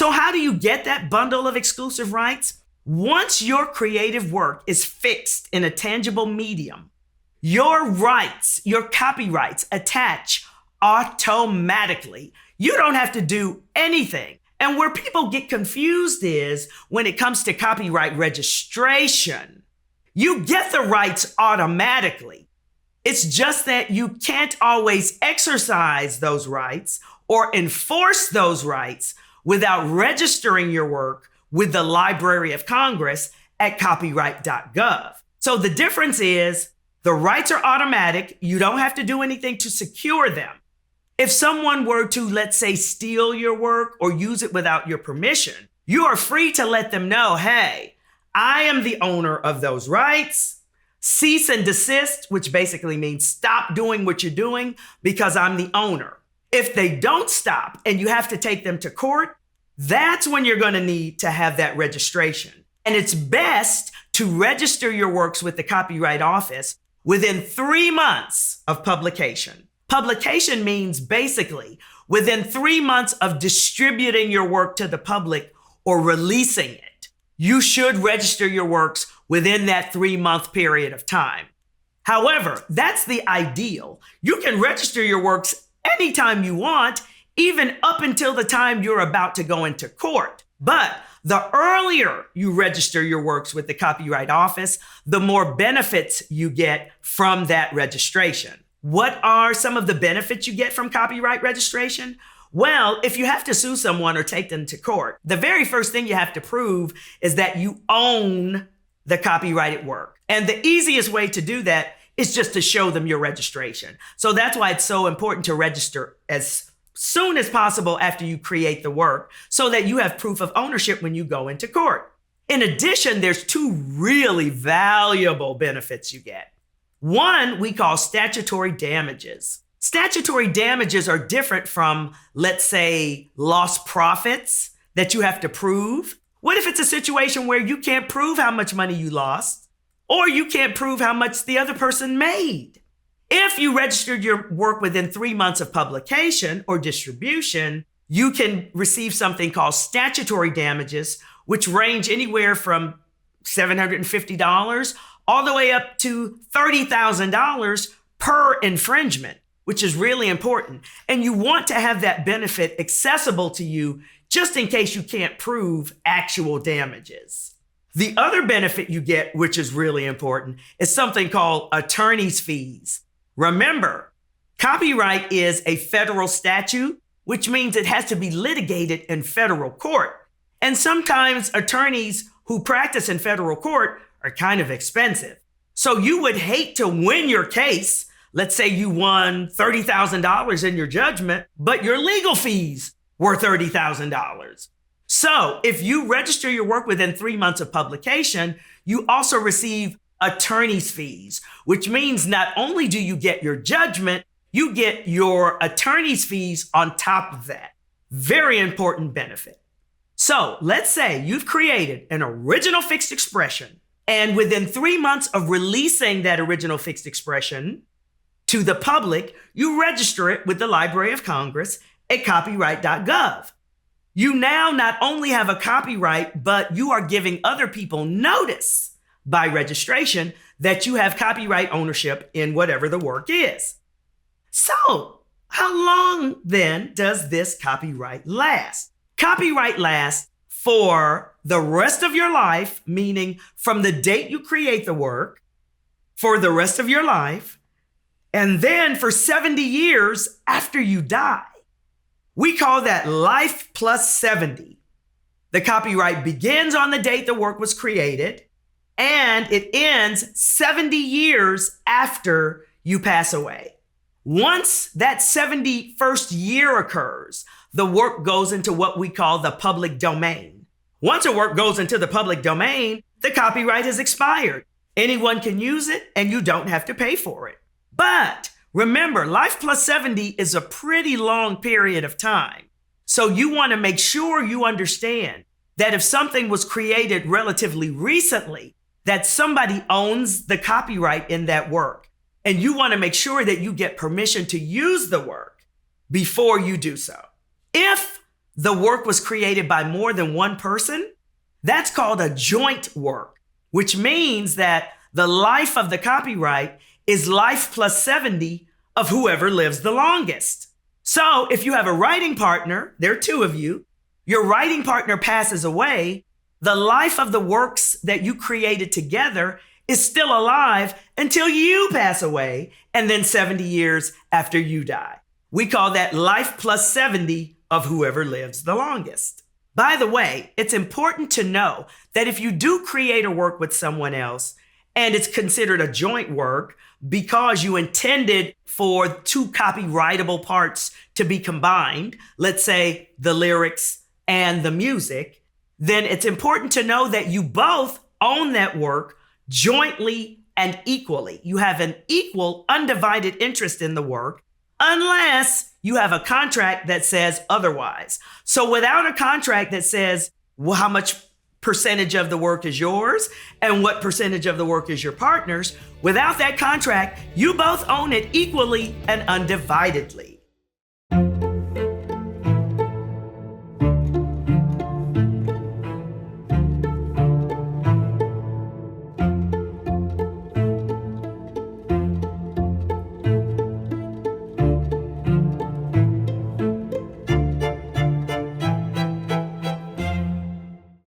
So how do you get that bundle of exclusive rights? Once your creative work is fixed in a tangible medium, your rights, your copyrights attach automatically. You don't have to do anything. And where people get confused is when it comes to copyright registration. You get the rights automatically. It's just that you can't always exercise those rights or enforce those rights without registering your work with the Library of Congress at copyright.gov. So the difference is the rights are automatic. You don't have to do anything to secure them. If someone were to, let's say, steal your work or use it without your permission, you are free to let them know, hey, I am the owner of those rights. Cease and desist, which basically means stop doing what you're doing because I'm the owner. If they don't stop and you have to take them to court, that's when you're going to need to have that registration. And it's best to register your works with the Copyright Office within 3 months of publication. Publication means basically within 3 months of distributing your work to the public or releasing it. You should register your works within that 3-month period of time. However, that's the ideal. You can register your works anytime you want, even up until the time you're about to go into court. But the earlier you register your works with the Copyright Office, the more benefits you get from that registration. What are some of the benefits you get from copyright registration? Well, if you have to sue someone or take them to court, the very first thing you have to prove is that you own the copyrighted work. And the easiest way to do that is just to show them your registration. So that's why it's so important to register as soon as possible after you create the work so that you have proof of ownership when you go into court. In addition, there's 2 really valuable benefits you get. One we call statutory damages. Statutory damages are different from, let's say, lost profits that you have to prove. What if it's a situation where you can't prove how much money you lost, or you can't prove how much the other person made? If you registered your work within 3 months of publication or distribution, you can receive something called statutory damages, which range anywhere from $750 all the way up to $30,000 per infringement, which is really important. And you want to have that benefit accessible to you just in case you can't prove actual damages. The other benefit you get, which is really important, is something called attorney's fees. Remember, copyright is a federal statute, which means it has to be litigated in federal court. And sometimes attorneys who practice in federal court are kind of expensive. So you would hate to win your case. Let's say you won $30,000 in your judgment, but your legal fees were $30,000. So if you register your work within 3 months of publication, you also receive attorney's fees, which means not only do you get your judgment, you get your attorney's fees on top of that. Very important benefit. So let's say you've created an original fixed expression, and within 3 months of releasing that original fixed expression to the public, you register it with the Library of Congress at copyright.gov. You now not only have a copyright, but you are giving other people notice by registration that you have copyright ownership in whatever the work is. So, how long then does this copyright last? Copyright lasts for the rest of your life, meaning from the date you create the work, for the rest of your life, and then for 70 years after you die. We call that life plus 70. The copyright begins on the date the work was created, and it ends 70 years after you pass away. Once that 71st year occurs, the work goes into what we call the public domain. Once a work goes into the public domain, the copyright has expired. Anyone can use it, and you don't have to pay for it. But remember, life plus 70 is a pretty long period of time. So you want to make sure you understand that if something was created relatively recently, that somebody owns the copyright in that work. And you want to make sure that you get permission to use the work before you do so. If the work was created by more than one person, that's called a joint work, which means that the life of the copyright is life plus 70 of whoever lives the longest. So if you have a writing partner, there are two of you, your writing partner passes away, the life of the works that you created together is still alive until you pass away, and then 70 years after you die. We call that life plus 70 of whoever lives the longest. By the way, it's important to know that if you do create a work with someone else and it's considered a joint work because you intended for two copyrightable parts to be combined, let's say the lyrics and the music, then it's important to know that you both own that work jointly and equally. You have an equal, undivided interest in the work, unless you have a contract that says otherwise. So without a contract that says how much percentage of the work is yours and what percentage of the work is your partner's, without that contract, you both own it equally and undividedly.